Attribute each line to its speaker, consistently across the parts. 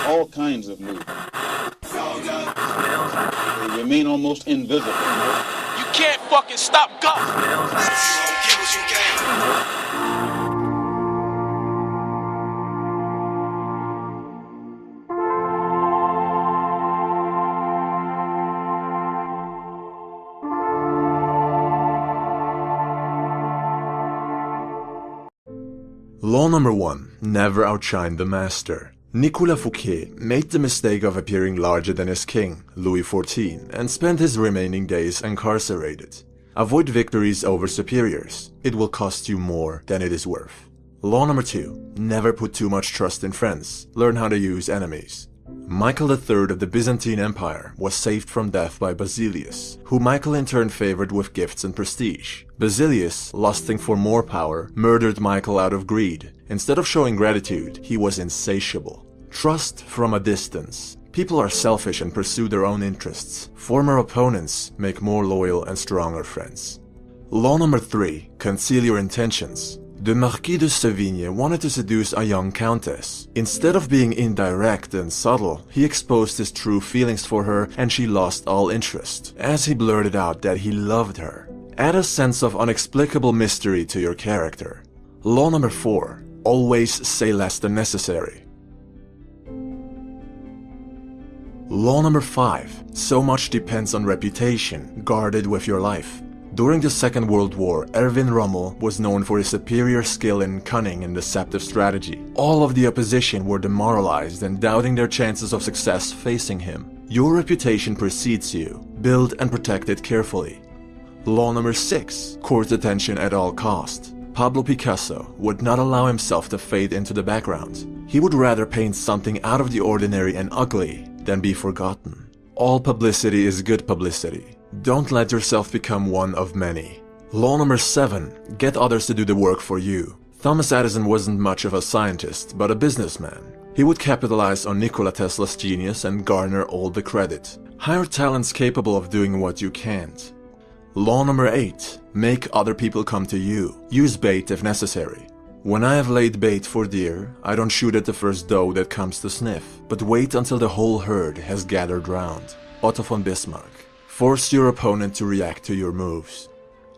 Speaker 1: all kinds of movement. They remain almost invisible.
Speaker 2: You can't fucking stop God. Get what you can.
Speaker 3: Law number 1. Never outshine the master. Nicolas Fouquet made the mistake of appearing larger than his king, Louis XIV, and spent his remaining days incarcerated. Avoid victories over superiors. It will cost you more than it is worth. Law number 2. Never put too much trust in friends. Learn how to use enemies. Michael III of the Byzantine Empire was saved from death by Basilius, who Michael in turn favored with gifts and prestige. Basilius, lusting for more power, murdered Michael out of greed. Instead of showing gratitude, he was insatiable. Trust from a distance. People are selfish and pursue their own interests. Former opponents make more loyal and stronger friends. Law number 3. Conceal your intentions. The Marquis de Sévigné wanted to seduce a young countess. Instead of being indirect and subtle, he exposed his true feelings for her and she lost all interest, as he blurted out that he loved her. Add a sense of unexplicable mystery to your character. Law number 4. Always say less than necessary. Law number 5. So much depends on reputation. Guard it with your life. During the Second World War, Erwin Rommel was known for his superior skill in cunning and deceptive strategy. All of the opposition were demoralized and doubting their chances of success facing him. Your reputation precedes you. Build and protect it carefully. Law number 6. Court attention at all cost. Pablo Picasso would not allow himself to fade into the background. He would rather paint something out of the ordinary and ugly than be forgotten. All publicity is good publicity. Don't let yourself become one of many. Law number 7. Get others to do the work for you. Thomas Edison wasn't much of a scientist, but a businessman. He would capitalize on Nikola Tesla's genius and garner all the credit. Hire talents capable of doing what you can't. Law number 8. Make other people come to you. Use bait if necessary. When I have laid bait for deer, I don't shoot at the first doe that comes to sniff, but wait until the whole herd has gathered round. Otto von Bismarck. Force your opponent to react to your moves.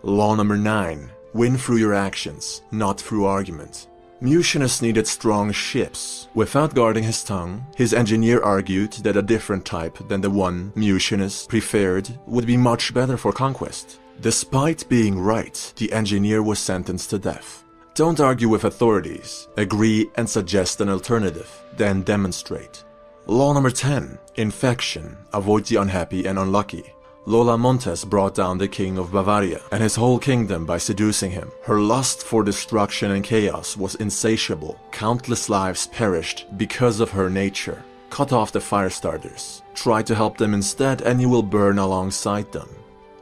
Speaker 3: Law number 9. Win through your actions, not through argument. Mucius needed strong ships. Without guarding his tongue, his engineer argued that a different type than the one Mucius preferred would be much better for conquest. Despite being right, the engineer was sentenced to death. Don't argue with authorities. Agree and suggest an alternative, then demonstrate. Law number 10. Infection. Avoid the unhappy and unlucky. Lola Montes brought down the king of Bavaria and his whole kingdom by seducing him. Her lust for destruction and chaos was insatiable. Countless lives perished because of her nature. Cut off the fire starters. Try to help them instead and you will burn alongside them.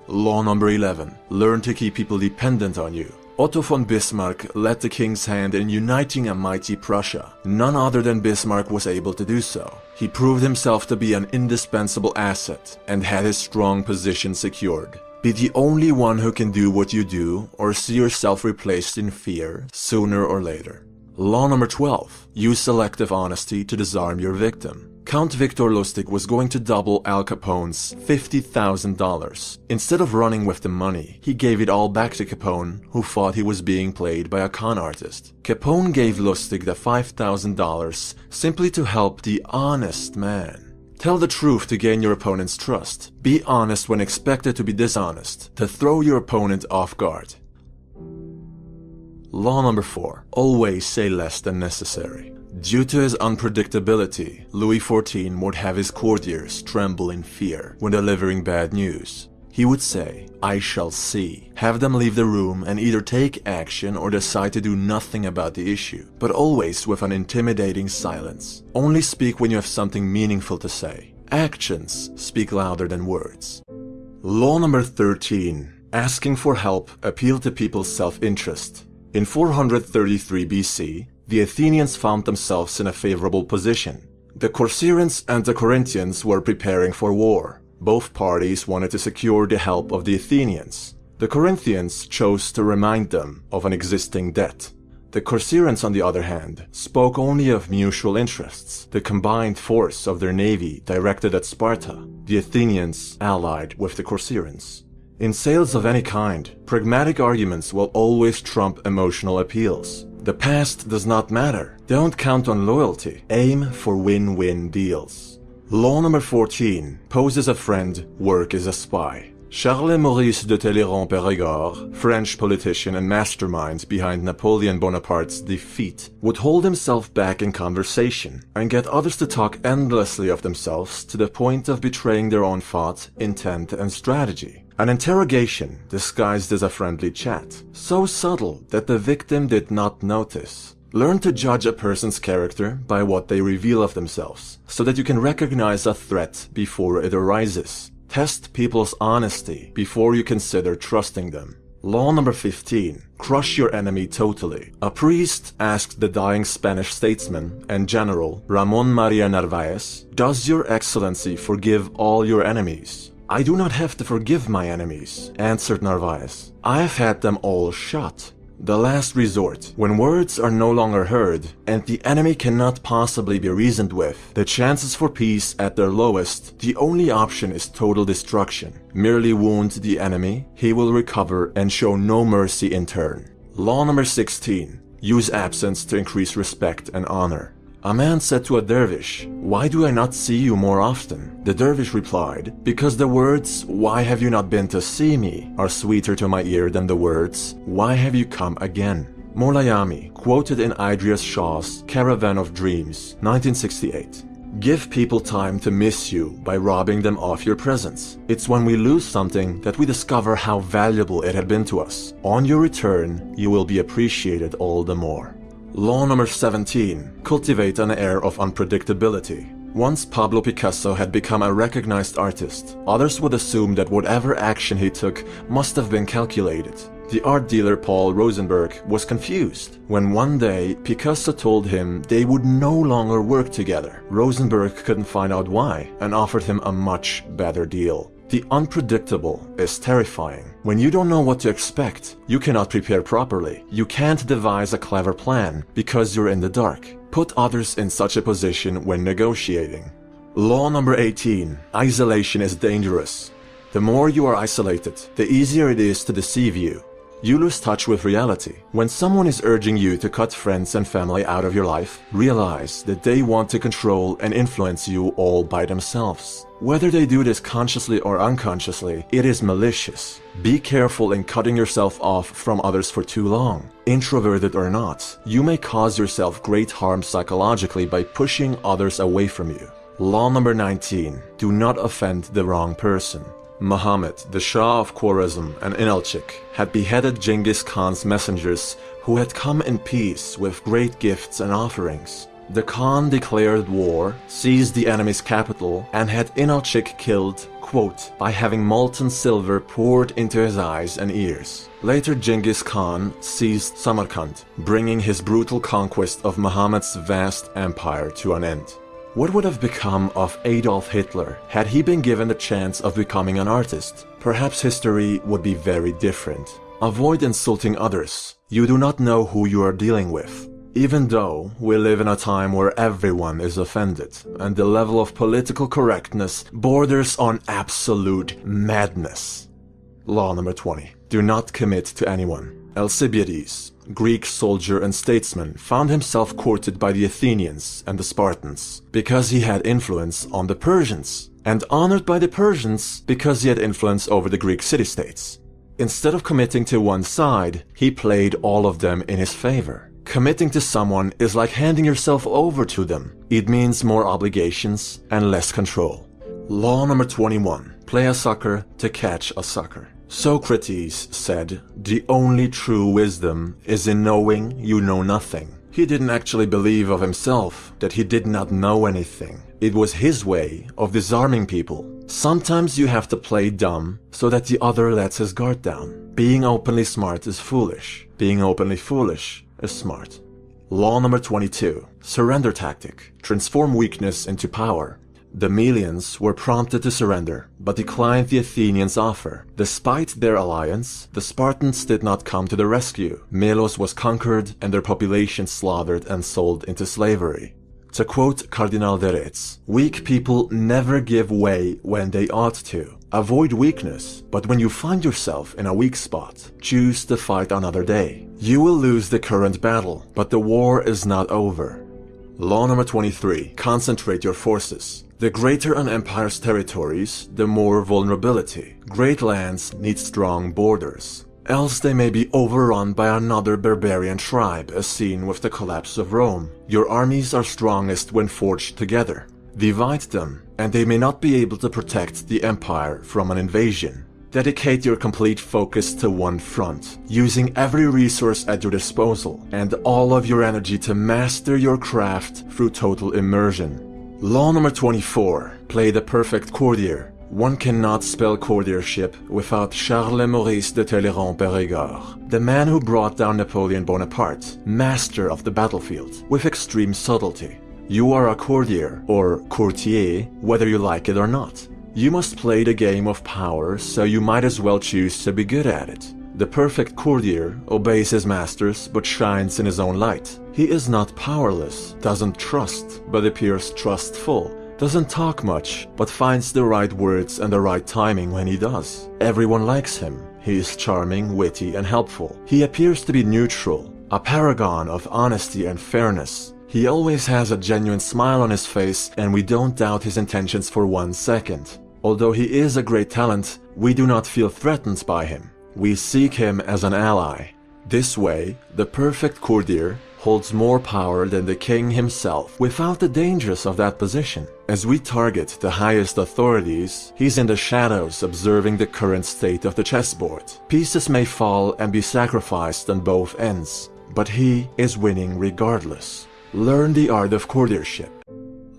Speaker 3: Law number 11. Learn to keep people dependent on you. Otto von Bismarck led the king's hand in uniting a mighty Prussia. None other than Bismarck was able to do so. He proved himself to be an indispensable asset and had his strong position secured. Be the only one who can do what you do or see yourself replaced in fear sooner or later. Law number 12. Use selective honesty to disarm your victim. Count Victor Lustig was going to double Al Capone's $50,000. Instead of running with the money, he gave it all back to Capone, who thought he was being played by a con artist. Capone gave Lustig the $5,000 simply to help the honest man. Tell the truth to gain your opponent's trust. Be honest when expected to be dishonest, to throw your opponent off guard. Law number 4. Always say less than necessary. Due to his unpredictability, Louis XIV would have his courtiers tremble in fear when delivering bad news. He would say, "I shall see." Have them leave the room and either take action or decide to do nothing about the issue, but always with an intimidating silence. Only speak when you have something meaningful to say. Actions speak louder than words. Law number 13. Asking for help appealed to people's self-interest. In 433 BC, the Athenians found themselves in a favorable position. The Corcyraeans and the Corinthians were preparing for war. Both parties wanted to secure the help of the Athenians. The Corinthians chose to remind them of an existing debt. The Corcyraeans, on the other hand, spoke only of mutual interests, the combined force of their navy directed at Sparta, the Athenians allied with the Corcyraeans. In sales of any kind, pragmatic arguments will always trump emotional appeals. The past does not matter. Don't count on loyalty. Aim for win-win deals. Law number 14. Pose as a friend, work as a spy. Charles Maurice de Talleyrand-Périgord, French politician and mastermind behind Napoleon Bonaparte's defeat, would hold himself back in conversation and get others to talk endlessly of themselves to the point of betraying their own thought, intent, and strategy. An interrogation disguised as a friendly chat, so subtle that the victim did not notice. Learn to judge a person's character by what they reveal of themselves, so that you can recognize a threat before it arises. Test people's honesty before you consider trusting them. Law number 15. Crush your enemy totally. A priest asked the dying Spanish statesman and general Ramon Maria Narvaez, "Does your excellency forgive all your enemies?" "I do not have to forgive my enemies," answered Narvaez. "I have had them all shot." The last resort, when words are no longer heard and the enemy cannot possibly be reasoned with, the chances for peace at their lowest, the only option is total destruction. Merely wound the enemy, he will recover and show no mercy in turn. Law number 16. Use absence to increase respect and honor. A man said to a dervish, "Why do I not see you more often?" The dervish replied, "Because the words, 'Why have you not been to see me?' are sweeter to my ear than the words, 'Why have you come again?'" Molayami, quoted in Idries Shah's Caravan of Dreams, 1968. Give people time to miss you by robbing them of your presence. It's when we lose something that we discover how valuable it had been to us. On your return, you will be appreciated all the more. Law number 17. Cultivate an air of unpredictability. Once Pablo Picasso had become a recognized artist, others would assume that whatever action he took must have been calculated. The art dealer Paul Rosenberg was confused when one day Picasso told him they would no longer work together. Rosenberg couldn't find out why and offered him a much better deal. The unpredictable is terrifying. When you don't know what to expect, you cannot prepare properly. You can't devise a clever plan because you're in the dark. Put others in such a position when negotiating. Law number 18. Isolation is dangerous. The more you are isolated, the easier it is to deceive you. You lose touch with reality. When someone is urging you to cut friends and family out of your life, realize that they want to control and influence you all by themselves. Whether they do this consciously or unconsciously, it is malicious. Be careful in cutting yourself off from others for too long. Introverted or not, you may cause yourself great harm psychologically by pushing others away from you. Law number 19. Do not offend the wrong person. Muhammad, the Shah of Khwarezm and Inalchik, had beheaded Genghis Khan's messengers who had come in peace with great gifts and offerings. The Khan declared war, seized the enemy's capital, and had Inalchik killed, quote, by having molten silver poured into his eyes and ears. Later Genghis Khan seized Samarkand, bringing his brutal conquest of Muhammad's vast empire to an end. What would have become of Adolf Hitler had he been given the chance of becoming an artist? Perhaps history would be very different. Avoid insulting others. You do not know who you are dealing with. Even though we live in a time where everyone is offended and the level of political correctness borders on absolute madness. Law number 20. Do not commit to anyone. Alcibiades, Greek soldier and statesman, found himself courted by the Athenians and the Spartans because he had influence on the Persians, and honored by the Persians because he had influence over the Greek city-states. Instead of committing to one side, he played all of them in his favor. Committing to someone is like handing yourself over to them. It means more obligations and less control. Law number 21. Play a sucker to catch a sucker. Socrates said, "The only true wisdom is in knowing you know nothing." He didn't actually believe of himself that he did not know anything. It was his way of disarming people. Sometimes you have to play dumb so that the other lets his guard down. Being openly smart is foolish. Being openly foolish is smart. Law number 22. Surrender tactic. Transform weakness into power. The Melians were prompted to surrender, but declined the Athenians' offer. Despite their alliance, the Spartans did not come to the rescue. Melos was conquered and their population slaughtered and sold into slavery. To quote Cardinal de Retz, "Weak people never give way when they ought to. Avoid weakness, but when you find yourself in a weak spot, choose to fight another day. You will lose the current battle, but the war is not over." Law number 23. Concentrate your forces. The greater an empire's territories, the more vulnerability. Great lands need strong borders. Else they may be overrun by another barbarian tribe, as seen with the collapse of Rome. Your armies are strongest when forged together. Divide them, and they may not be able to protect the empire from an invasion. Dedicate your complete focus to one front, using every resource at your disposal and all of your energy to master your craft through total immersion. Law number 24. Play the perfect courtier. One cannot spell courtiership without Charles Maurice de Talleyrand-Périgord, the man who brought down Napoleon Bonaparte, master of the battlefield, with extreme subtlety. You are a courtier, or courtier, whether you like it or not. You must play the game of power, so you might as well choose to be good at it. The perfect courtier obeys his masters but shines in his own light. He is not powerless, doesn't trust, but appears trustful, doesn't talk much, but finds the right words and the right timing when he does. Everyone likes him. He is charming, witty, and helpful. He appears to be neutral, a paragon of honesty and fairness. He always has a genuine smile on his face, and we don't doubt his intentions for 1 second. Although he is a great talent, we do not feel threatened by him. We seek him as an ally. This way, the perfect courtier holds more power than the king himself without the dangers of that position. As we target the highest authorities, he's in the shadows observing the current state of the chessboard. Pieces may fall and be sacrificed on both ends, but he is winning regardless. Learn the art of courtiership.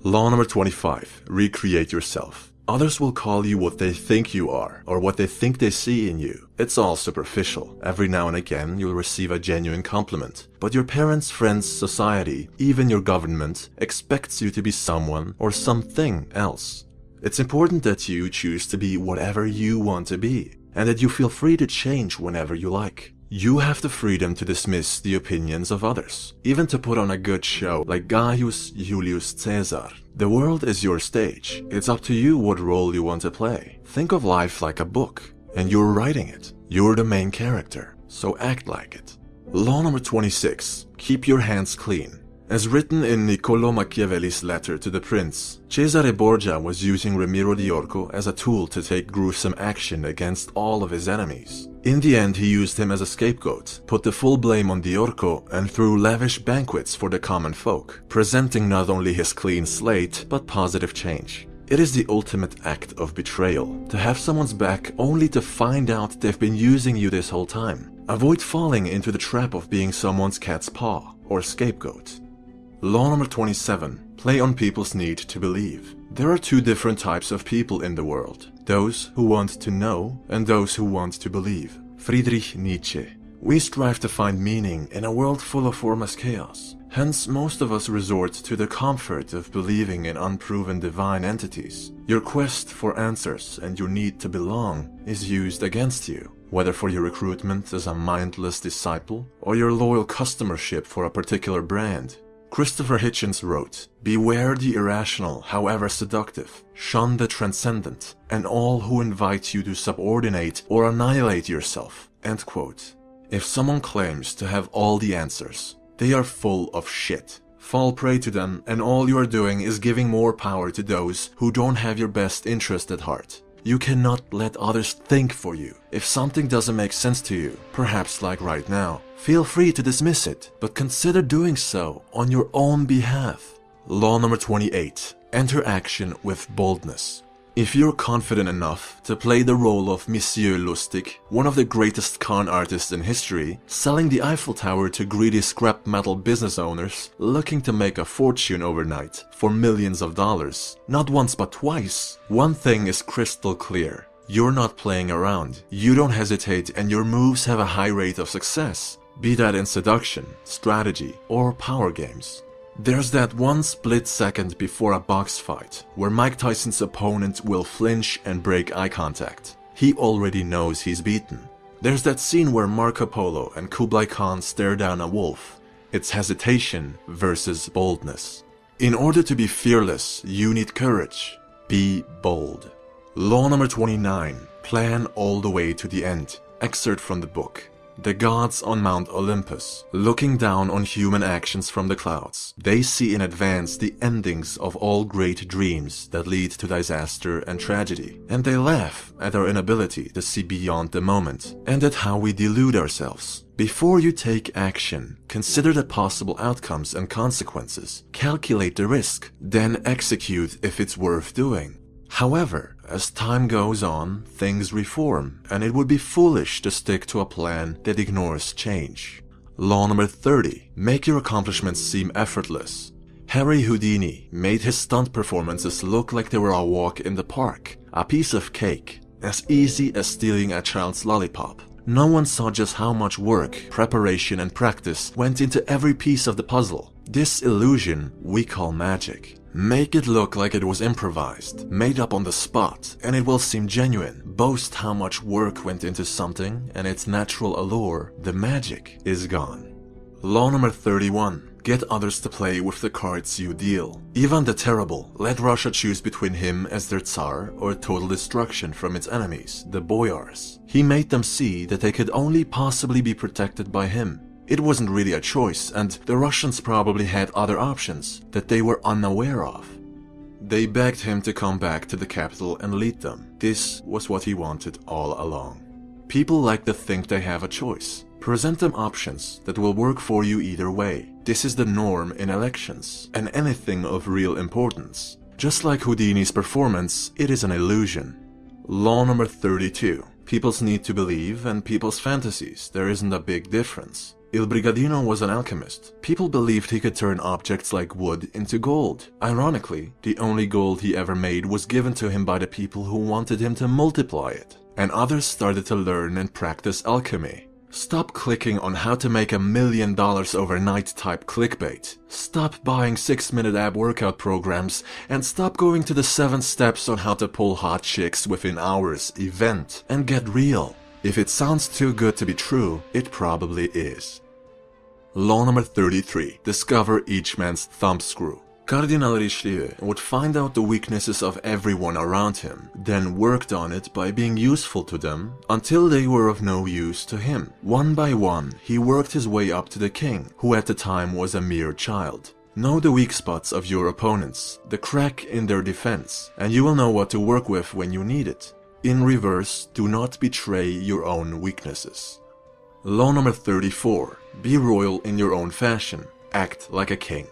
Speaker 3: Law number 25. Recreate yourself. Others will call you what they think you are, or what they think they see in you. It's all superficial. Every now and again you'll receive a genuine compliment. But your parents, friends, society, even your government, expects you to be someone or something else. It's important that you choose to be whatever you want to be, and that you feel free to change whenever you like. You have the freedom to dismiss the opinions of others, even to put on a good show like Gaius Julius Caesar. The world is your stage. It's up to you what role you want to play. Think of life like a book, and you're writing it. You're the main character, so act like it. Law number 26. Keep your hands clean. As written in Niccolò Machiavelli's letter to the prince, Cesare Borgia was using Ramiro di Orco as a tool to take gruesome action against all of his enemies. In the end, he used him as a scapegoat, put the full blame on di Orco, and threw lavish banquets for the common folk, presenting not only his clean slate, but positive change. It is the ultimate act of betrayal, to have someone's back only to find out they've been using you this whole time. Avoid falling into the trap of being someone's cat's paw or scapegoat. Law number 27. Play on people's need to believe. There are two different types of people in the world. Those who want to know and those who want to believe. Friedrich Nietzsche. We strive to find meaning in a world full of formless chaos. Hence, most of us resort to the comfort of believing in unproven divine entities. Your quest for answers and your need to belong is used against you, whether for your recruitment as a mindless disciple or your loyal customership for a particular brand. Christopher Hitchens wrote, "Beware the irrational, however seductive. Shun the transcendent, and all who invite you to subordinate or annihilate yourself." End quote. If someone claims to have all the answers, they are full of shit. Fall prey to them, and all you are doing is giving more power to those who don't have your best interest at heart. You cannot let others think for you. If something doesn't make sense to you, perhaps like right now, feel free to dismiss it, but consider doing so on your own behalf. Law number 28. Enter action with boldness. If you're confident enough to play the role of Monsieur Lustig, one of the greatest con artists in history, selling the Eiffel Tower to greedy scrap metal business owners looking to make a fortune overnight for millions of dollars, not once but twice, one thing is crystal clear. You're not playing around. You don't hesitate, and your moves have a high rate of success, be that in seduction, strategy, or power games. There's that one split second before a box fight where Mike Tyson's opponent will flinch and break eye contact. He already knows he's beaten. There's that scene where Marco Polo and Kublai Khan stare down a wolf. It's hesitation versus boldness. In order to be fearless, you need courage. Be bold. Law number 29. Plan all the way to the end. Excerpt from the book. The gods on Mount Olympus, looking down on human actions from the clouds, they see in advance the endings of all great dreams that lead to disaster and tragedy, and they laugh at our inability to see beyond the moment, and at how we delude ourselves. Before you take action, consider the possible outcomes and consequences, calculate the risk, then execute if it's worth doing. However, as time goes on, things reform, and it would be foolish to stick to a plan that ignores change. Law number 30. Make your accomplishments seem effortless. Harry Houdini made his stunt performances look like they were a walk in the park, a piece of cake, as easy as stealing a child's lollipop. No one saw just how much work, preparation, and practice went into every piece of the puzzle. This illusion we call magic. Make it look like it was improvised, made up on the spot, and it will seem genuine. Boast how much work went into something, and its natural allure, the magic, is gone. Law number 31. Get others to play with the cards you deal. Ivan the Terrible let Russia choose between him as their Tsar or total destruction from its enemies, the Boyars. He made them see that they could only possibly be protected by him. It wasn't really a choice, and the Russians probably had other options that they were unaware of. They begged him to come back to the capital and lead them. This was what he wanted all along. People like to think they have a choice. Present them options that will work for you either way. This is the norm in elections, and anything of real importance. Just like Houdini's performance, it is an illusion. Law number 32. People's need to believe and people's fantasies. There isn't a big difference. Il Brigadino was an alchemist. People believed he could turn objects like wood into gold. Ironically, the only gold he ever made was given to him by the people who wanted him to multiply it. And others started to learn and practice alchemy. Stop clicking on how to make $1 million overnight type clickbait. Stop buying 6-minute ab workout programs, and stop going to the 7 steps on how to pull hot chicks within hours event, and get real. If it sounds too good to be true, it probably is. Law number 33. Discover each man's thumbscrew. Cardinal Richelieu would find out the weaknesses of everyone around him, then worked on it by being useful to them until they were of no use to him. One by one, he worked his way up to the king, who at the time was a mere child. Know the weak spots of your opponents, the crack in their defense, and you will know what to work with when you need it. In reverse, do not betray your own weaknesses. Law number 34. Be royal in your own fashion. Act like a king.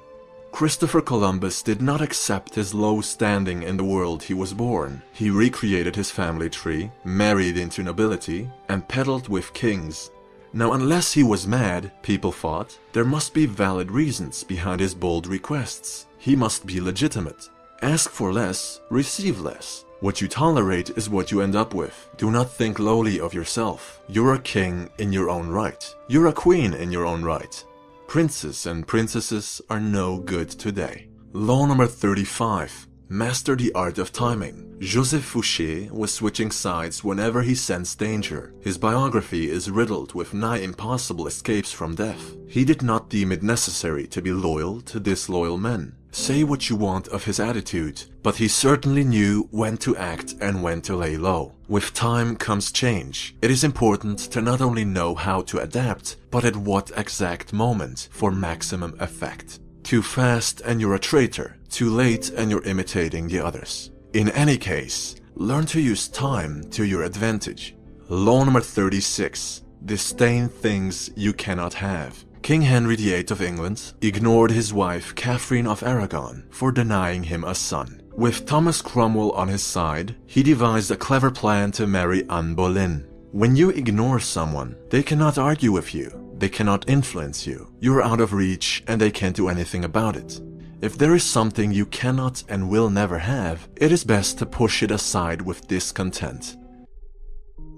Speaker 3: Christopher Columbus did not accept his low standing in the world he was born. He recreated his family tree, married into nobility, and peddled with kings. Now, unless he was mad, people thought, there must be valid reasons behind his bold requests. He must be legitimate. Ask for less, receive less. What you tolerate is what you end up with. Do not think lowly of yourself. You're a king in your own right. You're a queen in your own right. Princes and princesses are no good today. Law number 35. Master the art of timing. Joseph Fouché was switching sides whenever he sensed danger. His biography is riddled with nigh impossible escapes from death. He did not deem it necessary to be loyal to disloyal men. Say what you want of his attitude, but he certainly knew when to act and when to lay low. With time comes change. It is important to not only know how to adapt, but at what exact moment for maximum effect. Too fast and you're a traitor. Too late and you're imitating the others. In any case, learn to use time to your advantage. Law number 36. Disdain things you cannot have. King Henry VIII of England ignored his wife Catherine of Aragon for denying him a son. With Thomas Cromwell on his side, he devised a clever plan to marry Anne Boleyn. When you ignore someone, they cannot argue with you, they cannot influence you. You're out of reach and they can't do anything about it. If there is something you cannot and will never have, it is best to push it aside with discontent.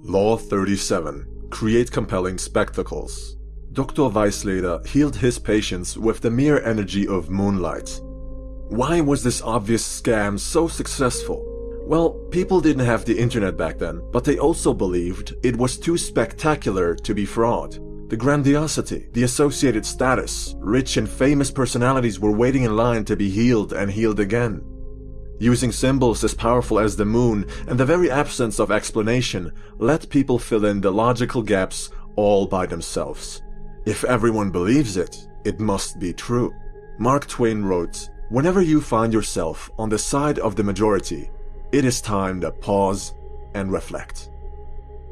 Speaker 3: Law 37. Create compelling spectacles. Dr. Weisleder healed his patients with the mere energy of moonlight. Why was this obvious scam so successful? Well, people didn't have the internet back then, but they also believed it was too spectacular to be fraud. The grandiosity, the associated status, rich and famous personalities were waiting in line to be healed and healed again. Using symbols as powerful as the moon and the very absence of explanation let people fill in the logical gaps all by themselves. If everyone believes it, it must be true. Mark Twain wrote, "Whenever you find yourself on the side of the majority, it is time to pause and reflect."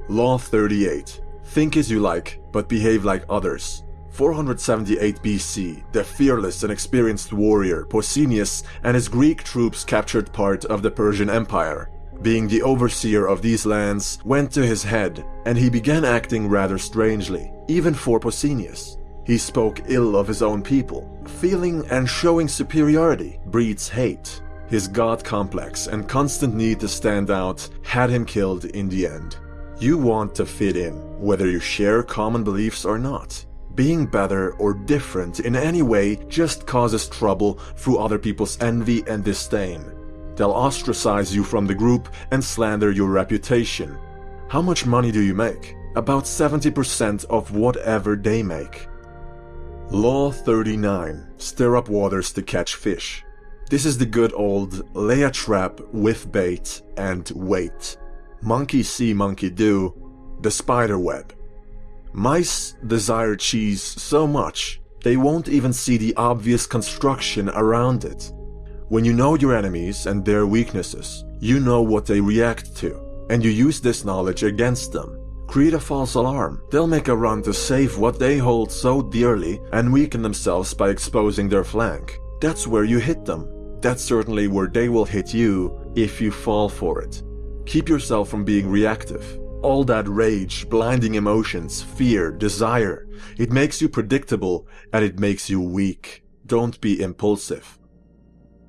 Speaker 3: Law 38. Think as you like, but behave like others. 478 BC, the fearless and experienced warrior Pausanias and his Greek troops captured part of the Persian Empire. Being the overseer of these lands went to his head, and he began acting rather strangely, even for Pausanias. He spoke ill of his own people. Feeling and showing superiority breeds hate. His god complex and constant need to stand out had him killed in the end. You want to fit in, whether you share common beliefs or not. Being better or different in any way just causes trouble through other people's envy and disdain. They'll ostracize you from the group and slander your reputation. How much money do you make? About 70% of whatever they make. Law 39. Stir up waters to catch fish. This is the good old lay a trap with bait and wait. Monkey see, monkey do. The spider web. Mice desire cheese so much, they won't even see the obvious construction around it. When you know your enemies and their weaknesses, you know what they react to, and you use this knowledge against them. Create a false alarm. They'll make a run to save what they hold so dearly and weaken themselves by exposing their flank. That's where you hit them. That's certainly where they will hit you if you fall for it. Keep yourself from being reactive. All that rage, blinding emotions, fear, desire, it makes you predictable and it makes you weak. Don't be impulsive.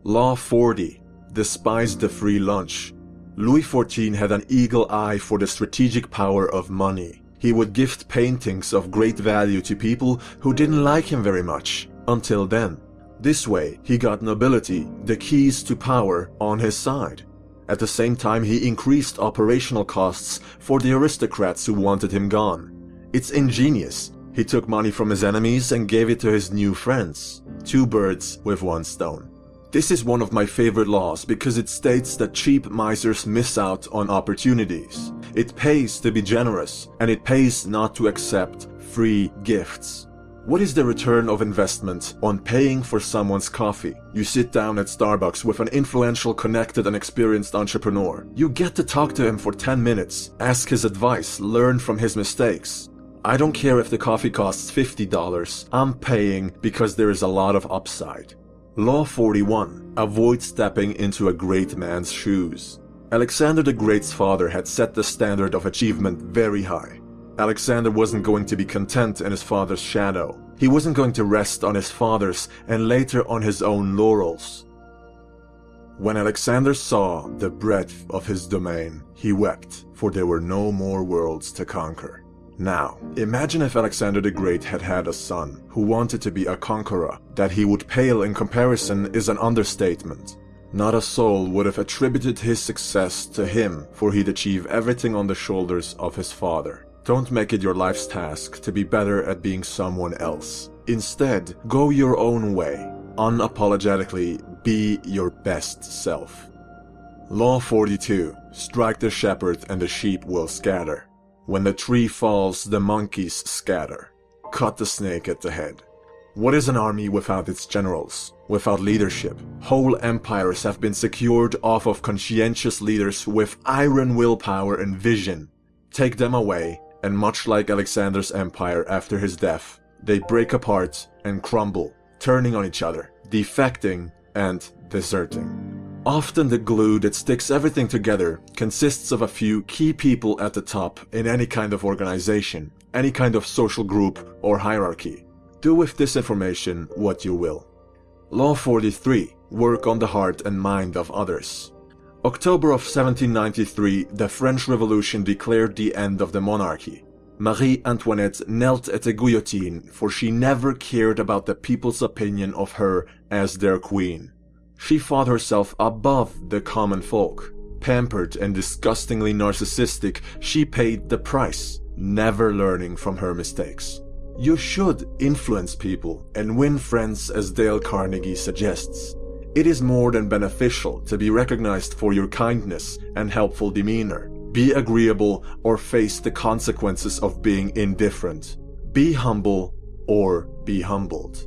Speaker 3: Law 40. Despise the free lunch. Louis XIV had an eagle eye for the strategic power of money. He would gift paintings of great value to people who didn't like him very much, until then. This way, he got nobility, the keys to power, on his side. At the same time, he increased operational costs for the aristocrats who wanted him gone. It's ingenious. He took money from his enemies and gave it to his new friends. 2 birds with 1 stone. This is one of my favorite laws because it states that cheap misers miss out on opportunities. It pays to be generous, and it pays not to accept free gifts. What is the return of investment on paying for someone's coffee? You sit down at Starbucks with an influential, connected and experienced entrepreneur. You get to talk to him for 10 minutes, ask his advice, learn from his mistakes. I don't care if the coffee costs $50, I'm paying because there is a lot of upside. Law 41. Avoid stepping into a great man's shoes. Alexander the Great's father had set the standard of achievement very high. Alexander wasn't going to be content in his father's shadow. He wasn't going to rest on his father's and later on his own laurels. When Alexander saw the breadth of his domain, he wept, for there were no more worlds to conquer. Now, imagine if Alexander the Great had had a son who wanted to be a conqueror. That he would pale in comparison is an understatement. Not a soul would have attributed his success to him, for he'd achieve everything on the shoulders of his father. Don't make it your life's task to be better at being someone else. Instead, go your own way. Unapologetically, be your best self. Law 42. Strike the shepherd and the sheep will scatter. When the tree falls, the monkeys scatter. Cut the snake at the head. What is an army without its generals? Without leadership? Whole empires have been secured off of conscientious leaders with iron willpower and vision. Take them away, and much like Alexander's empire after his death, they break apart and crumble, turning on each other, defecting and deserting. Often the glue that sticks everything together consists of a few key people at the top in any kind of organization, any kind of social group or hierarchy. Do with this information what you will. Law 43. Work on the heart and mind of others. October of 1793, the French Revolution declared the end of the monarchy. Marie Antoinette knelt at the guillotine, for she never cared about the people's opinion of her as their queen. She thought herself above the common folk. Pampered and disgustingly narcissistic, she paid the price, never learning from her mistakes. You should influence people and win friends, as Dale Carnegie suggests. It is more than beneficial to be recognized for your kindness and helpful demeanor. Be agreeable or face the consequences of being indifferent. Be humble or be humbled.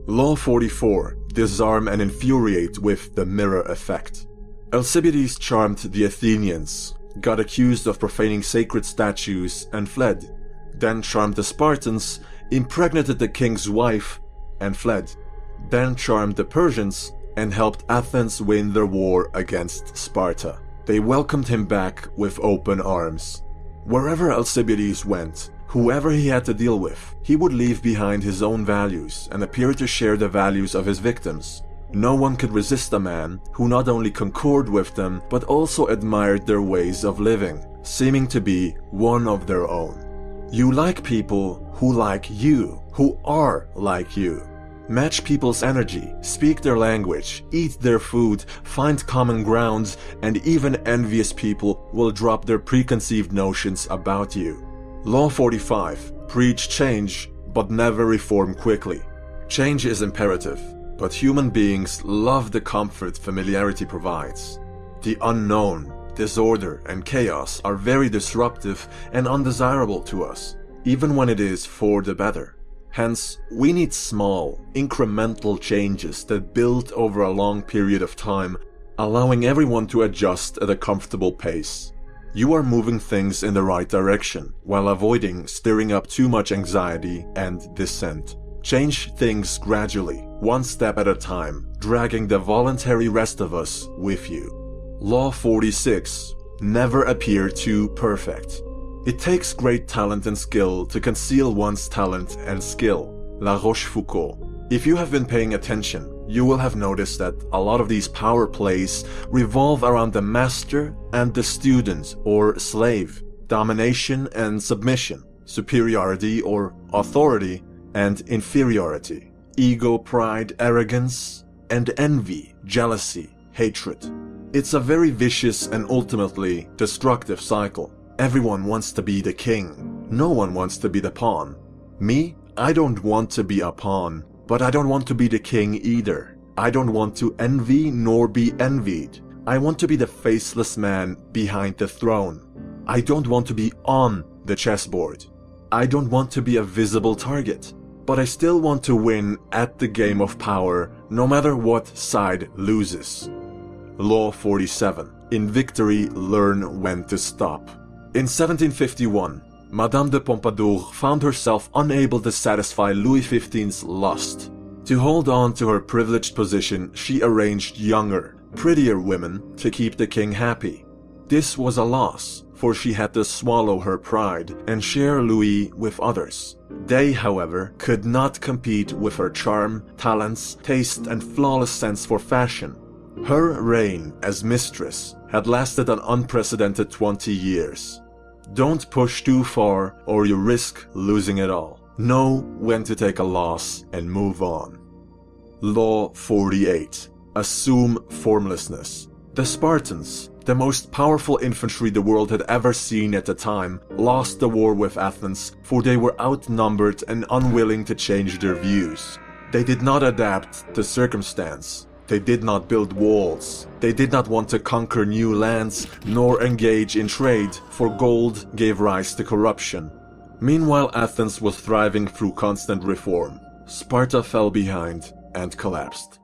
Speaker 3: Law 44. Disarm and infuriate with the mirror effect. Alcibiades charmed the Athenians, got accused of profaning sacred statues and fled. Then charmed the Spartans, impregnated the king's wife and fled. Then charmed the Persians and helped Athens win their war against Sparta. They welcomed him back with open arms. Wherever Alcibiades went, whoever he had to deal with, he would leave behind his own values and appear to share the values of his victims. No one could resist a man who not only concurred with them, but also admired their ways of living, seeming to be one of their own. You like people who like you, who are like you. Match people's energy, speak their language, eat their food, find common grounds, and even envious people will drop their preconceived notions about you. Law 45. Preach change, but never reform quickly. Change is imperative, but human beings love the comfort familiarity provides. The unknown, disorder, and chaos are very disruptive and undesirable to us, even when it is for the better. Hence, we need small, incremental changes that build over a long period of time, allowing everyone to adjust at a comfortable pace. You are moving things in the right direction, while avoiding stirring up too much anxiety and dissent. Change things gradually, one step at a time, dragging the voluntary rest of us with you. Law 46. Never appear too perfect. It takes great talent and skill to conceal one's talent and skill. La Rochefoucauld. If you have been paying attention, you will have noticed that a lot of these power plays revolve around the master and the student or slave, domination and submission, superiority or authority and inferiority, ego, pride, arrogance, and envy, jealousy, hatred. It's a very vicious and ultimately destructive cycle. Everyone wants to be the king. No one wants to be the pawn. Me, I don't want to be a pawn, but I don't want to be the king either. I don't want to envy nor be envied. I want to be the faceless man behind the throne. I don't want to be on the chessboard. I don't want to be a visible target, but I still want to win at the game of power, no matter what side loses. Law 47. In victory, learn when to stop. In 1751, Madame de Pompadour found herself unable to satisfy Louis XV's lust. To hold on to her privileged position, she arranged younger, prettier women to keep the king happy. This was a loss, for she had to swallow her pride and share Louis with others. They, however, could not compete with her charm, talents, taste, and flawless sense for fashion. Her reign as mistress had lasted an unprecedented 20 years. Don't push too far or you risk losing it all. Know when to take a loss and move on. Law 48. Assume formlessness. The Spartans, the most powerful infantry the world had ever seen at the time, lost the war with Athens, for they were outnumbered and unwilling to change their views. They did not adapt to circumstance. They did not build walls. They did not want to conquer new lands, nor engage in trade, for gold gave rise to corruption. Meanwhile, Athens was thriving through constant reform. Sparta fell behind and collapsed.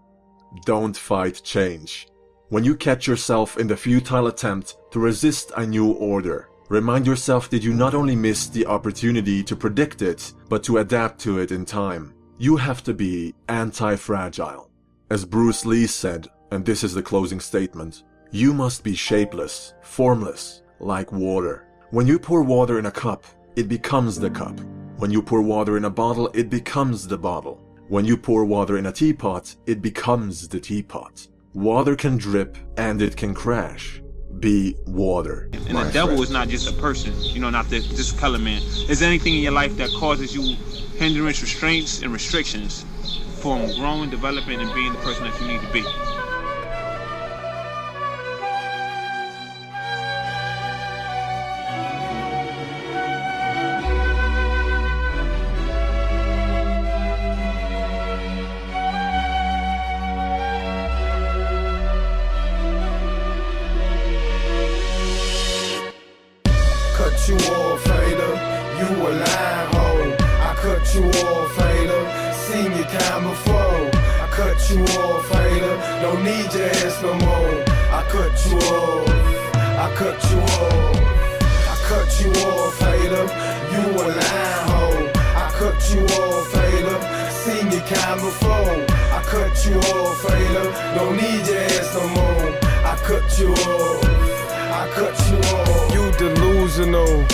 Speaker 3: Don't fight change. When you catch yourself in the futile attempt to resist a new order, remind yourself that you not only missed the opportunity to predict it, but to adapt to it in time. You have to be anti-fragile. As Bruce Lee said, and this is the closing statement, you must be shapeless, formless, like water. When you pour water in a cup, it becomes the cup. When you pour water in a bottle, it becomes the bottle. When you pour water in a teapot, it becomes the teapot. Water can drip and it can crash. be water.
Speaker 4: And the devil is not just a person, not just a color man. Is there anything in your life that causes you hindrance, restraints, and restrictions from growing, developing, and being the person that you need to be?
Speaker 5: Cut you off, hater, you a lying hoe. I cut you off, hater, seen your kind before. I cut you off, hater, don't need your ass no more. I cut you off, I cut you off. I cut you off, hater, you a lying hoe. I cut you off, hater, seen your kind before. I cut you off, hater, don't need your ass no more. I cut you off, I cut you off. You delusional,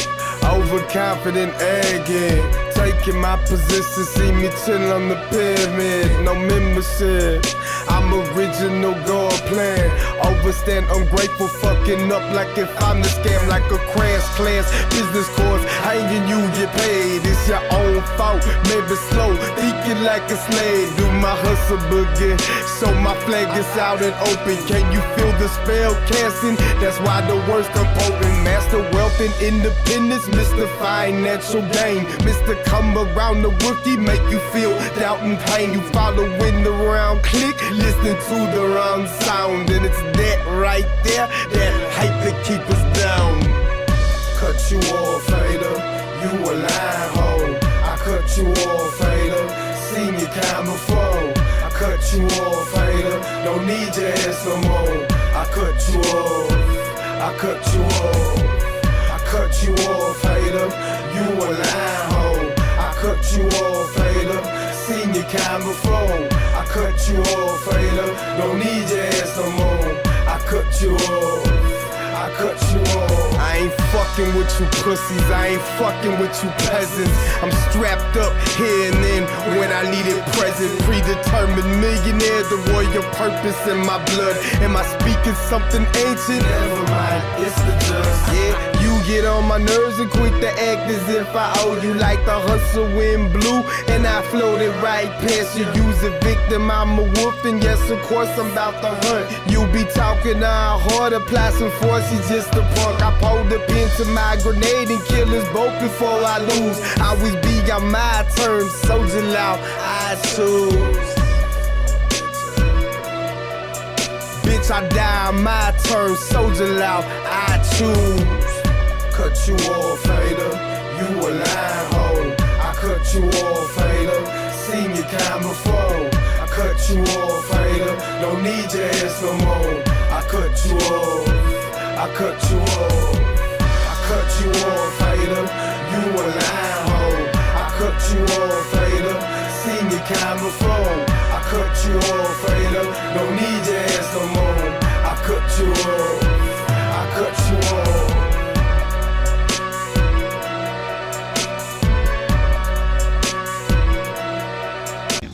Speaker 5: overconfident, arrogant. Taking my position, see me chill on the pyramid. No membership, I'm original, God plan. Overstand, ungrateful, fucking up like if I'm the scam. Like a crash class, business course, hanging you get paid. It's your own fault, maybe slow, thinking like a slave. Do my hustle boogie, so my flag is out and open. Can you feel the spell casting? That's why the words come potent. Master wealth and independence, Mr. Financial Gain. Mr. Come around the rookie, make you feel doubt and pain. You following the round click, listening to the wrong sound. And it's that right there, that hype that keep us down. Cut you off, hater, you a lying hoe. I cut you off, hater, seen your kind before. I cut you off, hater, don't need your ass no more. I cut you off, I cut you off. I cut you off, hater, you a lying hoe. I cut you off, hater, seen your kind before. I cut you off, hater, don't need your ass no more. I cut you off, I cut you off. I ain't fucking with you pussies, I ain't fucking with you peasants. I'm strapped up here and then when I need it present. Predetermined millionaire, the royal purpose in my blood. Am I speaking something ancient? Never mind, it's the just. Yeah, you get on my nerves and quick to act as if I owe you. Like the hustle in blue, and I floated right past you. You's a victim, I'm a wolf, and yes, of course, I'm about to hunt. You be talking hard, apply some force, he's just a punk. I pulled the pin to my grenade and kill us both before I lose. I always be on my terms, SOULJA LAW, I choose. Bitch, I die on my terms, SOULJA LAW, I choose. Cut you off, hater, you a lying hoe. I cut you off, hater, seen your kind before. I cut you off, hater, don't need your ass no more. I cut you off, I cut you off. I cut you off, hater, you a lying hoe. I cut you off, hater, seen your kind before. I cut you off, hater, don't need your ass no more. I cut you off, I cut you off.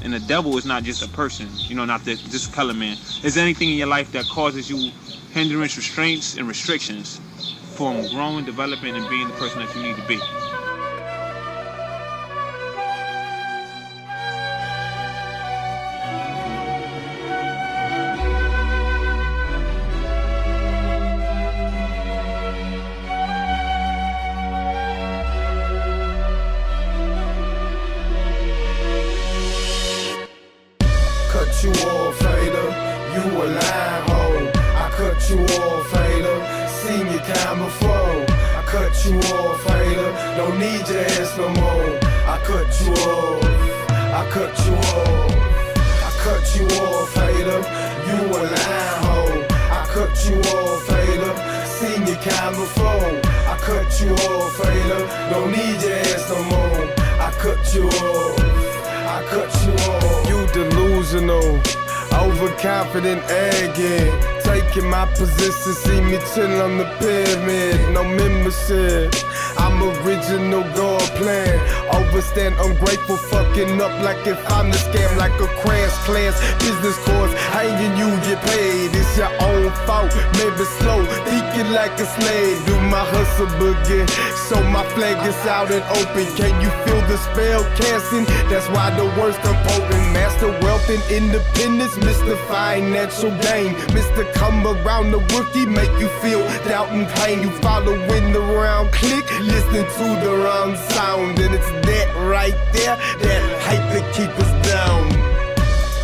Speaker 4: And the devil is not just a person, not just a color man. Is there anything in your life that causes you hindrance, restraints, and restrictions from growing, developing, and being the person that you need to be?
Speaker 5: Cut you off, hater, you a lying hoe. I cut you off, hater, seen your kind before. I cut you off, hater, don't need your ass no more. I cut you off, I cut you off. I cut you off, hater, you a lying hoe. I cut you off, hater, seen your kind before. I cut you off, hater, don't need your ass no more. I cut you off, I cut you off. You delusional, overconfident, arrogant. Taking my position, see me chill on the pyramid. No membership, I'm original, God plan. Overstand, ungrateful, fucking up like if I'm the scam. Like a crash class, business course, hanging you get paid. It's your own fault, maybe slow, thinking it like a slave. Do my hustle boogie, so my flag is out and open. Can you feel the spell casting? That's why the worst I'm potent. Master wealth and independence, Mr. Financial Gain. Mr. Come around the rookie, make you feel doubt and pain. You following the round click, listening to the wrong sound. And it's that right there that hate to keep us down.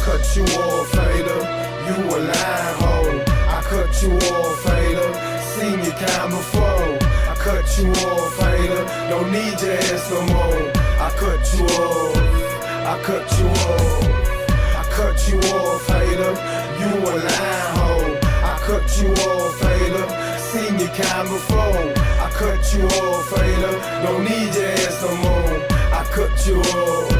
Speaker 5: Cut you off, hater, you a line hoe. I cut you off, hater, seen you kind before. I cut you off, hater, don't need your ass no more. I cut you off, I cut you off. I cut you off, hater, you a line hoe. I cut you off, hater, seen you kind before. I cut you off, hater, don't need your ass no more. I cut you off,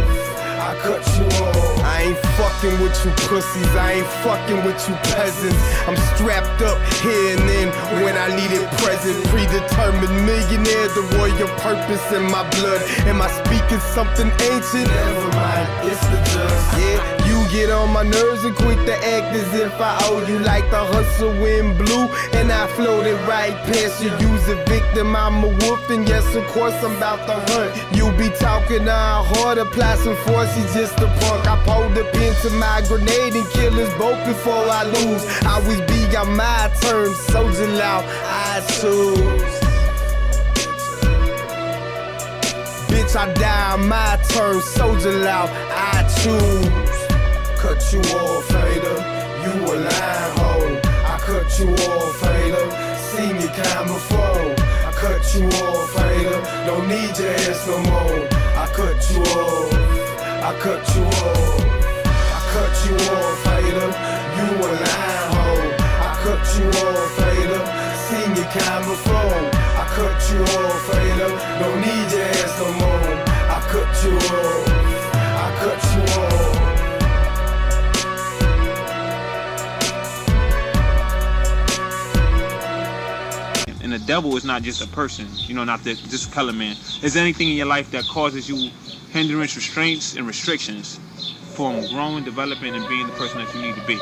Speaker 5: I cut you off. I ain't fucking with you pussies, I ain't fucking with you peasants. I'm strapped up here and then when I need it present. Predetermined millionaire, the royal purpose in my blood. Am I speaking something ancient? Never mind, it's the just. Yeah, you get on my nerves and quick to act as if I owe you. Like the hustle in blue, and I floated right past you. You's a victim, I'm a wolf, and yes, of course I'm about to hunt. You be talking hard, apply some force, he's just a punk. I pulled the pin to my grenade and kill us both before I lose. I always be on my terms, SOULJA LAW, I choose. Bitch, I die on my terms, SOULJA LAW, I choose. Cut you off, hater, you a line hoe. I cut you off, hater, seen you kind before. I cut you off, hater, don't need your ass no more. I cut you off, I cut you off. I cut you off, hater, you a line hoe. I cut you off, hater, seen you kind before. I cut you off, hater, don't need your ass no more. I cut you off, I cut you off.
Speaker 4: And the devil is not just a person, you know, not just color man. Is there anything in your life that causes you hindrance, restraints, and restrictions from growing, developing, and being the person that you need to be?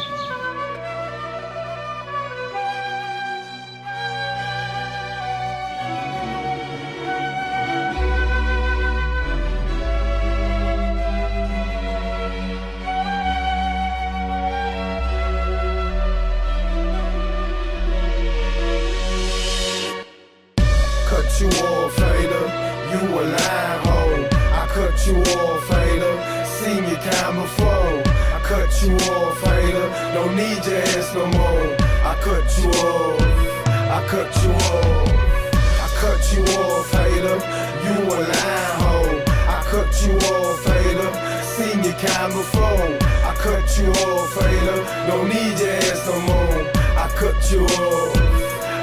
Speaker 5: Cut you off, hater, you a line hoe. I cut you off, hater, seen you kind before. I cut you off, hater, don't need your ass no more. I cut you off, I cut you off. I cut you off, hater, you a line hoe. I cut you off, hater, seen you kind before. I cut you off, hater, don't need your ass no more. I cut you off,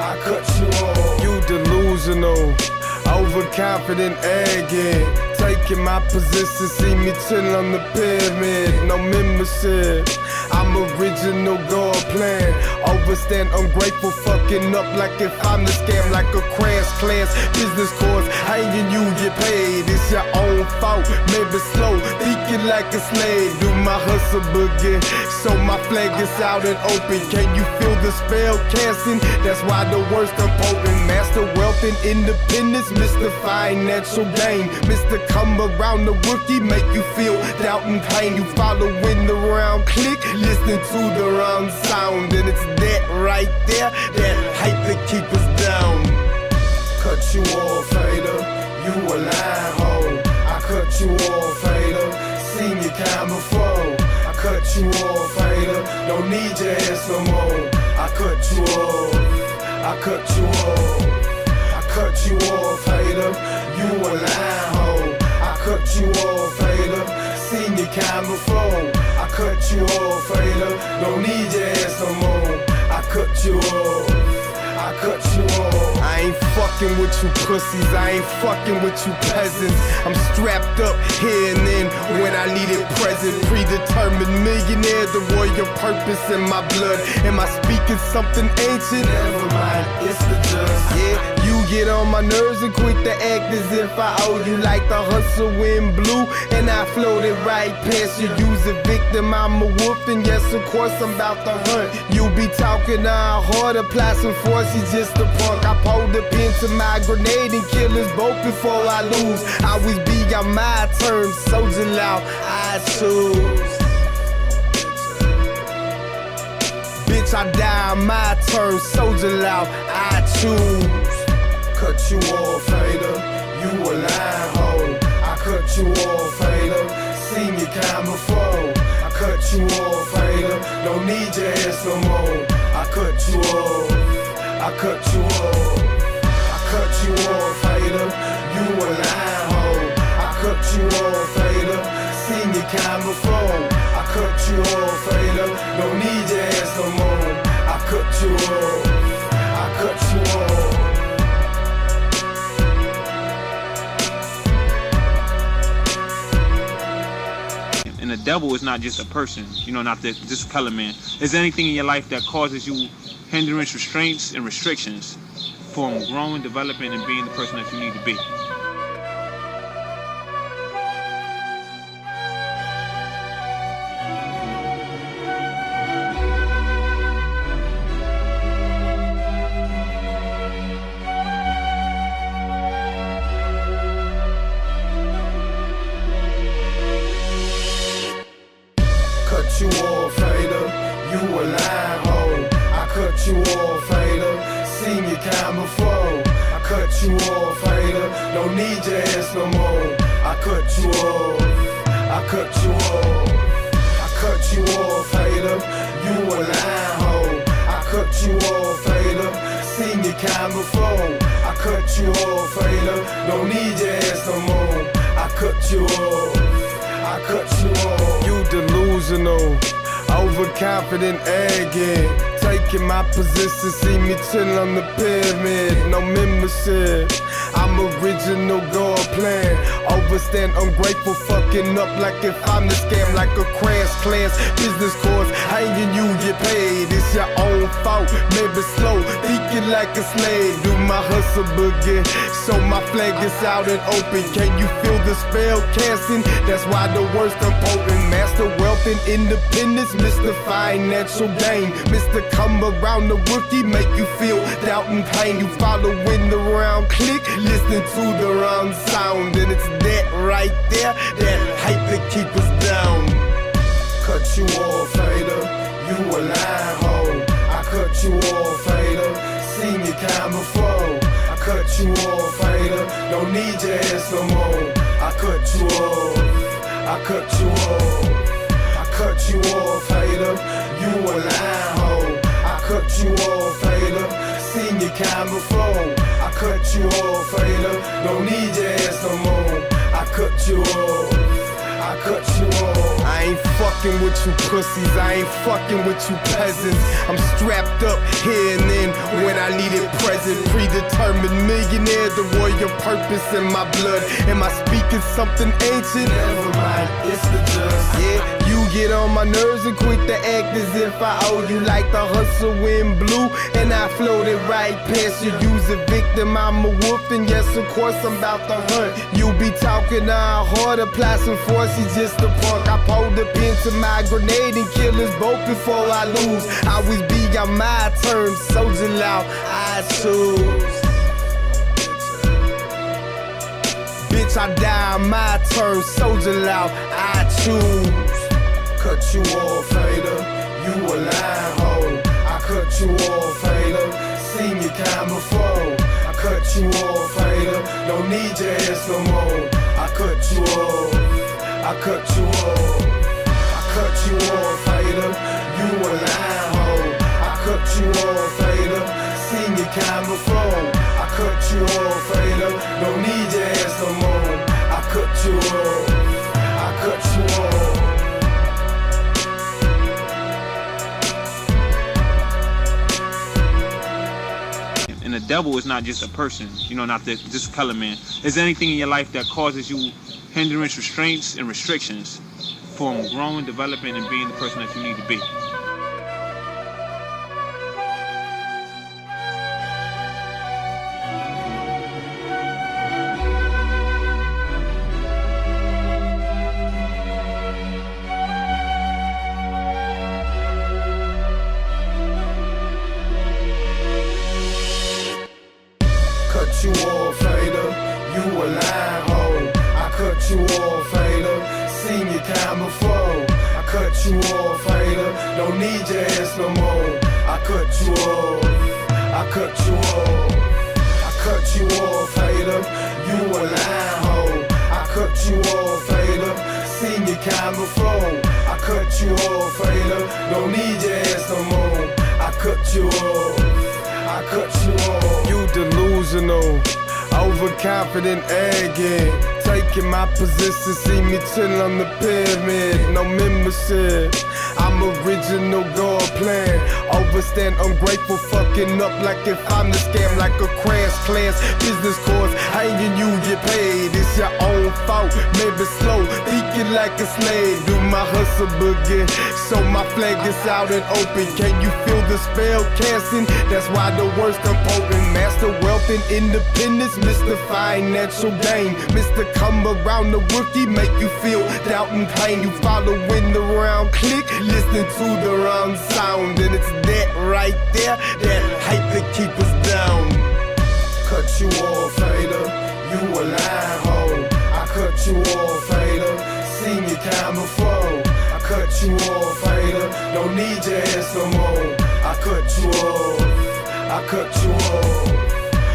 Speaker 5: I cut you off. You delusional, overconfident, arrogant. Taking my position, see me chill on the pyramid, no membership. I'm original, God plan. Overstand, ungrateful, fucking up like if I'm the scam, like a crash class business course. Hanging, you get paid, it's your own fault. Maybe slow, thinking like a slave. Do my hustle boogie, so my flag is out and open. Can you feel the spell casting? That's why the worst I'm potent. Master wealth and independence, Mr. Financial Gain. Mr. Come around the rookie, make you feel doubt and pain. You following the round click, listening to the wrong sound. And it's that right there that hate to keep us down. Cut you off, hater, you a line hoe. I cut you off, hater, seen you kind before. I cut you off, hater, don't need your ass no more. I cut you off, I cut you off. I cut you off, hater, you a line hoe. I cut you off, hater, seen you kind before. I cut you off, hater, don't need your ass no more. I cut you off, I cut you off. I ain't fucking fucking with you pussies, I ain't fucking with you peasants. I'm strapped up here and then when I need it present. Predetermined millionaire, the royal purpose in my blood. Am I speaking something ancient? Never mind, it's the just. Yeah, you get on my nerves and quick to act as if I owe you, like the hustle in blue. And I floated right past you, use a victim, I'm a wolf. And yes, of course, I'm about to hunt. You be talking hard, apply some force, he's just a punk. I pulled the pin to my grenade and kill us both before I lose. I always be on my terms, soldier law, I choose. Bitch, I die on my terms, soldier law, I choose. Cut you off, hater, you a lying hoe. I cut you off, hater, seen your kind before. I cut you off, hater, don't need your ass no more. I cut you off, I cut you off. I cut you off, hater, you a lying hoe. I cut you off, hater, seen your kind before. I cut you off, hater, don't need your ass no more. I cut you off, I cut you off.
Speaker 4: And the devil is not just a person, not just a color man. Is there anything in your life that causes you hindrance, restraints, and restrictions from growing, developing, and being the person that you need to be?
Speaker 5: Cut you off, hater, you a lying hoe. I cut you off, hater, seen your kind before. I cut you off, hater, don't need your ass no more. I cut you off, I cut you off. I cut you off, hater, you a lying hoe. I cut you off, hater, seen your kind before. I cut you off, hater, don't need your ass no more. I cut you off, I cut you off. You delusional, overconfident, arrogant. Taking my position, see me chill on the pyramid, no membership. I'm original, God plan. Overstand, ungrateful, fucking up like if I'm the scam, like a crash class business course. Hanging, you get paid, it's your own fault. Maybe slow, thinking like a slave. Do my hustle boogie, so my flag is out and open. Can you feel the spell casting? That's why the worst I'm potent. Master wealth and independence, Mr. Financial Gain. Mr. Come around the rookie, make you feel doubt and pain. You following the round click, listening to the wrong sound. And it's that right there, that hype that keep us down. Cut you off, hater, you a lying hoe. I cut you off, hater, seen your kind before. I cut you off, hater, don't need your ass no more. I cut you off, I cut you off. I cut you off, hater, you a lying hoe. I cut you off, hater, seen your kind before. I cut you off, hater, don't need your ass no more. I cut you off, I cut you off. I ain't fucking with you pussies, I ain't fucking with you peasants. I'm strapped up here and then when I need it present. Predetermined millionaire, the royal purpose in my blood. Am I speaking something ancient? Never mind, it's the just. Yeah, you get on my nerves and quick to act as if I owe you, like the hustle in blue. And I floated right past you, use a victim, I'm a wolf. And yes, of course, I'm about to hunt. You be talking hard, apply some force, he's just a punk. I pulled the pin to my grenade and kill us both before I lose. I always be on my terms, soldier law, I choose. Bitch, I die on my terms, soldier law, I choose. Cut you off, hater, you a lying hoe. I cut you off, hater, seen your kind before. I cut you off, hater, don't need your ass no more. I cut you off, I cut you off. I cut you off, hater, you a lying hoe. I cut you off, hater, seen your kind before. I cut you off, hater, don't need your ass no more. I cut you off, I cut you off.
Speaker 4: And the devil is not just a person, you know, not just a color man. Is there anything in your life that causes you hindrance, restraints, and restrictions from growing, developing, and being the person that you need to be?
Speaker 5: Cut you off, hater, you a lying hoe. I cut you off, hater, seen your kind before. I cut you off, hater, don't need your ass no more. I cut you off, I cut you off. I cut you off, hater, you a lying hoe. I cut you off, hater, seen your kind before. I cut you off, hater, don't need your ass no more. I cut you off, I cut you off. You delusional, overconfident, arrogant. Taking my position, see me chillin' on the pyramid, no membership. I'm original, God plan. Overstand, ungrateful, fucking up like if I'm the scam, like a crash class business course. Hanging you get paid, it's your own fault. Maybe slow, thinking like a slave. Do my hustle boogie, so my flag is out and open. Can you feel the spell casting? That's why the words come potent. Master wealth and independence, Mr. Financial Gain. Mr. Come around the rookie, make you feel doubt and pain. You following the round click, listening to the wrong sound. And it's that right there, that hate to keep us down. Cut you off, hater, you a lying hoe. I cut you off, hater, seen your kind before. I cut you off, hater, don't need your ass no more. I cut you off, I cut you off.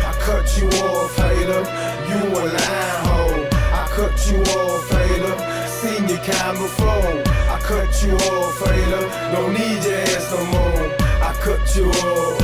Speaker 5: I cut you off, hater, you a lying hoe. I cut you off, hater, seen your kind before. I cut you off, hater, don't need your ass no more. I cut you off,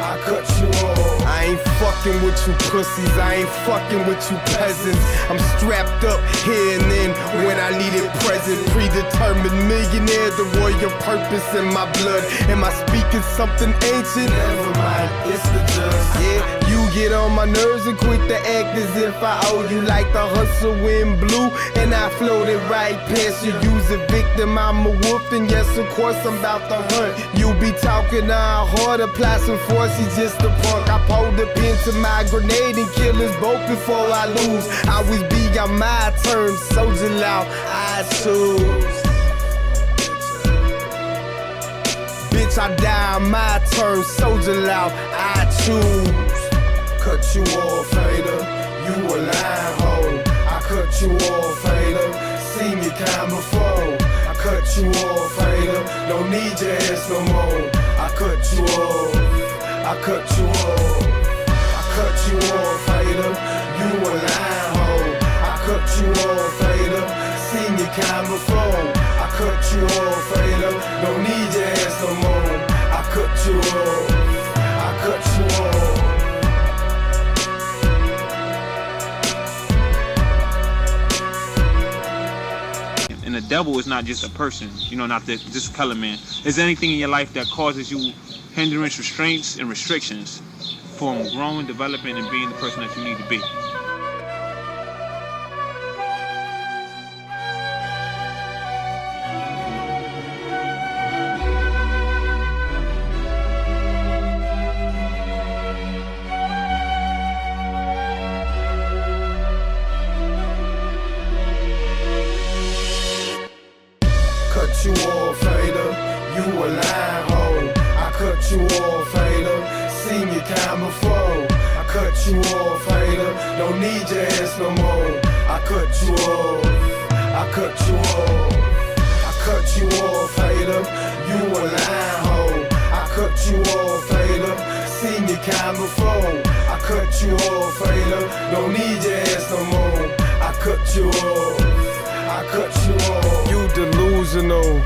Speaker 5: I cut you off. I ain't fucking with you pussies, I ain't fucking with you peasants. I'm strapped up here and then when I need it present. Predetermined millionaire, the royal purpose in my blood. Am I speaking something ancient? Never mind, it's the just. Yeah. You get on my nerves and quit to act as if I owe you, like the hustle in blue. And I floated right past you, use a victim, I'm a wolf. And yes, of course, I'm about to hunt. You be talking hard, apply some force, he's just a punk. I pulled the pin to my grenade and kill us both before I lose. I always be on my terms, soldier law, I choose. Bitch, I die on my terms, soldier law, I choose. Cut you off, hater, you a lying hoe. I cut you off, hater, seen your kind before. I cut you off, hater, don't need your ass no more. I cut you off, I cut you off. I cut you off, hater, you a lying hoe. I cut you off, hater, seen your kind before. I cut you off, hater, don't need your ass no more. I cut you off, I cut you off.
Speaker 4: And the devil is not just a person, you know, not just a color man. Is there anything in your life that causes you hindrance, restraints, and restrictions from growing, developing, and being the person that you need to be?
Speaker 5: Cut you off, hater, you a lying hoe. I cut you off, hater, seen your kind before. I cut you off, hater, don't need your ass no more. I cut you off, I cut you off. I cut you off, hater, you a lying hoe. I cut you off, hater, seen your kind before. I cut you off, hater, don't need your ass no more. I cut you off, I cut you off. You delusional,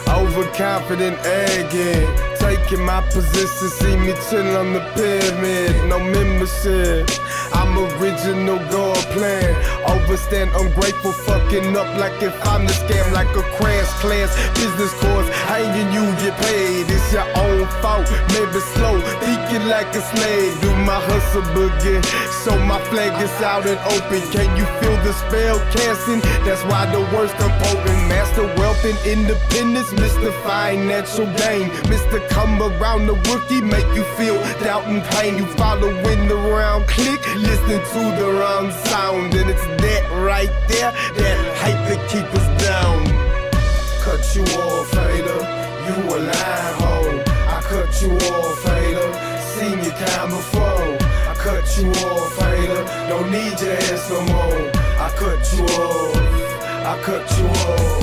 Speaker 5: overconfident, arrogant. Taking my position, see me chillin' on the pyramid, no membership. I'm original, God plan. Overstand, ungrateful, fucking up like if I'm the scam, like a crash class business course. Hanging you get paid, it's your own fault. Maybe slow, thinking like a slave. Do my hustle boogie, so my flag is out and open. Can you feel the spell casting? That's why the words come potent. Master wealth and independence, Mr. Financial gain. Mr. Come around the rookie, make you feel doubt and pain. You following the round click, listening to the wrong sound. And it's that right there, that hype that keep us down. Cut you off, hater, you a lying hoe. I cut you off, hater, seen your kind before. I cut you off, hater, don't need your ass no more. I cut you off, I cut you off.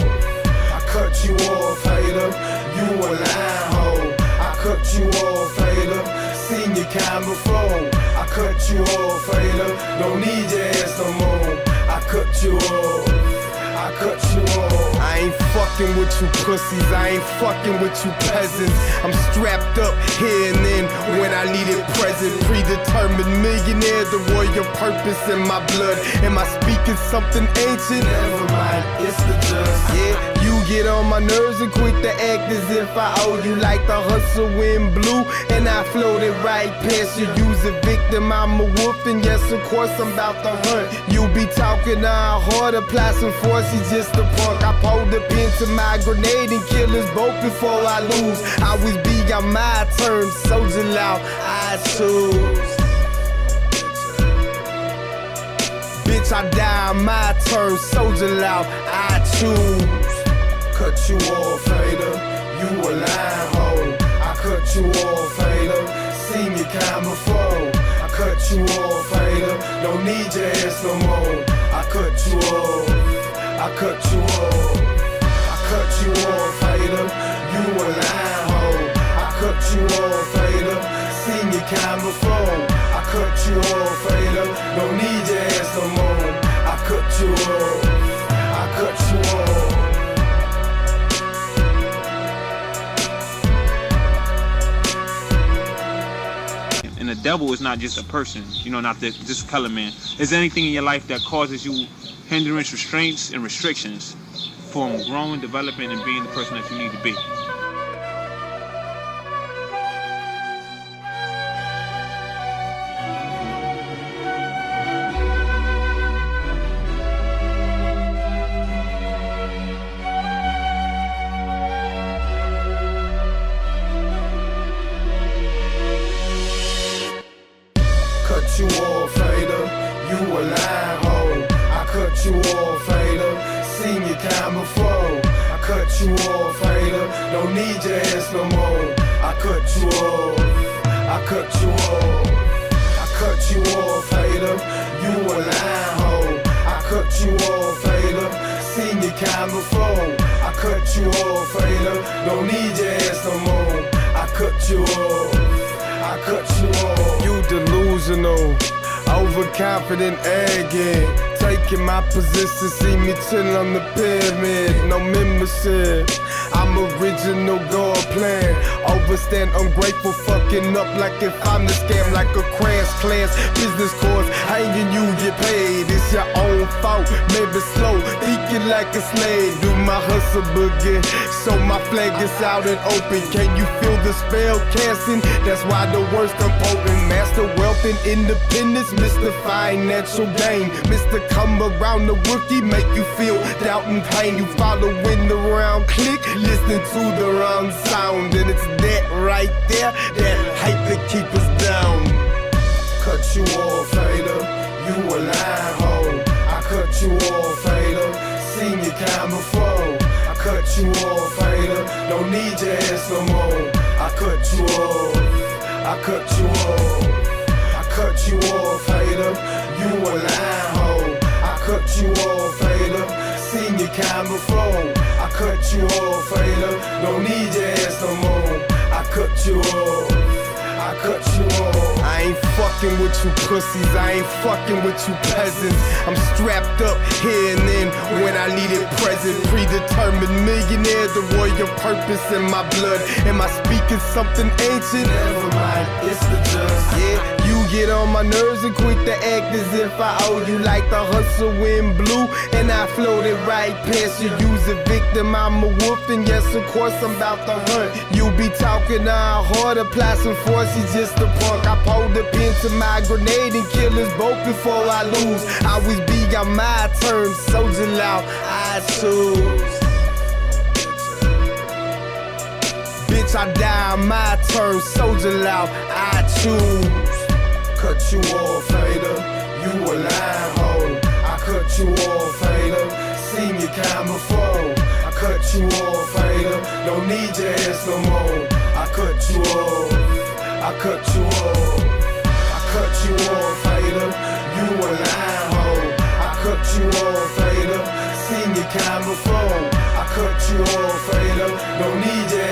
Speaker 5: I cut you off, hater, you a lying hoe. I cut you off, hater, seen your kind before. I cut you off, hater, don't need your ass no more. I cut you off, I cut you off. I ain't fucking with you pussies, I ain't fucking with you peasants. I'm strapped up here and then when I need it present. Predetermined millionaire, the royal purpose in my blood. Am I speaking something ancient? Never mind, it's the just. Yeah, you get on my nerves and quick to act as if I owe you, like the hustle in blue. And I floated right past you, use a victim, I'm a wolf. And yes, of course, I'm about to hunt. You be talking hard, apply some force, he's just a punk. I pulled the pin to my grenade and kill us both before I lose. I always be on my terms, SOULJA LAW, I choose. Bitch, I die on my terms, SOULJA LAW, I choose. Cut you off, hater, you a lying hoe. I cut you off, hater, seen your kind before. I cut you off, hater, don't need your ass no more. I cut you off, I cut you off. I cut you off, hater, you a lying hoe. I cut you off, hater, seen your kind before. I cut you off, hater, don't need your ass no more. I cut you off, I cut you off.
Speaker 4: And the devil is not just a person, you know, not just a color man. Is there anything in your life that causes you hindrance, restraints, and restrictions from growing, developing, and being the person that you need to be?
Speaker 5: Cut you off, hater, you a lying hoe. I cut you off, hater, seen your kind before. I cut you off, hater, don't need your ass no more. I cut you off, I cut you off. I cut you off, hater, you a lying hoe. I cut you off, hater, seen your kind before. I cut you off, hater, don't need your ass no more. I cut you off, I cut you off. You delusional, overconfident, arrogant. Taking my position, see me chillin' on the pyramid, no membership. I'm original, God plan. Overstand, ungrateful, fucking up like if I'm the scam, like a crash class business course. Hanging you get paid, it's your own fault. Maybe slow, thinking like a slave. Do my hustle boogie, so my flag is out and open. Can you feel the spell casting? That's why the words come potent. Master wealth and independence, Mr. Financial gain. Mr. Come around the rookie, make you feel doubt and pain. You following the round click, listening to the wrong sound. And it's that right there, that hype that keep us down. Cut you off, hater, you a lying hoe. I cut you off, hater, seen your kind before. I cut you off, hater, don't need your ass no more. I cut you off, I cut you off. I cut you off, hater, you a lying hoe. I cut you off, hater, seen your kind before. I cut you off, hater, don't need your ass no more. I cut you off, I cut you off. I ain't fucking with you pussies, I ain't fucking with you peasants. I'm strapped up here and then when I need it present. Predetermined millionaire, the royal purpose in my blood. Am I speaking something ancient? Never mind, it's the just. Yeah, you get on my nerves and quick to act as if I owe you. Like the hustle in blue, and I floated right past you. You's a victim, I'm a wolf, and yes, of course, I'm about to hunt. You be talking hard, apply some force, he's just a punk. I pulled the pin to my grenade and kill us both before I lose. I always be on my terms, soldier law, I choose. Bitch, I die on my terms, soldier law, I choose. Cut you off, hater, you a lying hoe. I cut you off, hater, seen your kind before. I cut you off, hater, don't need your ass no more. I cut you off, I cut you off. I cut you off, hater, you a lying hoe. I cut you off, hater, seen your kind before. I cut you off, hater, don't need your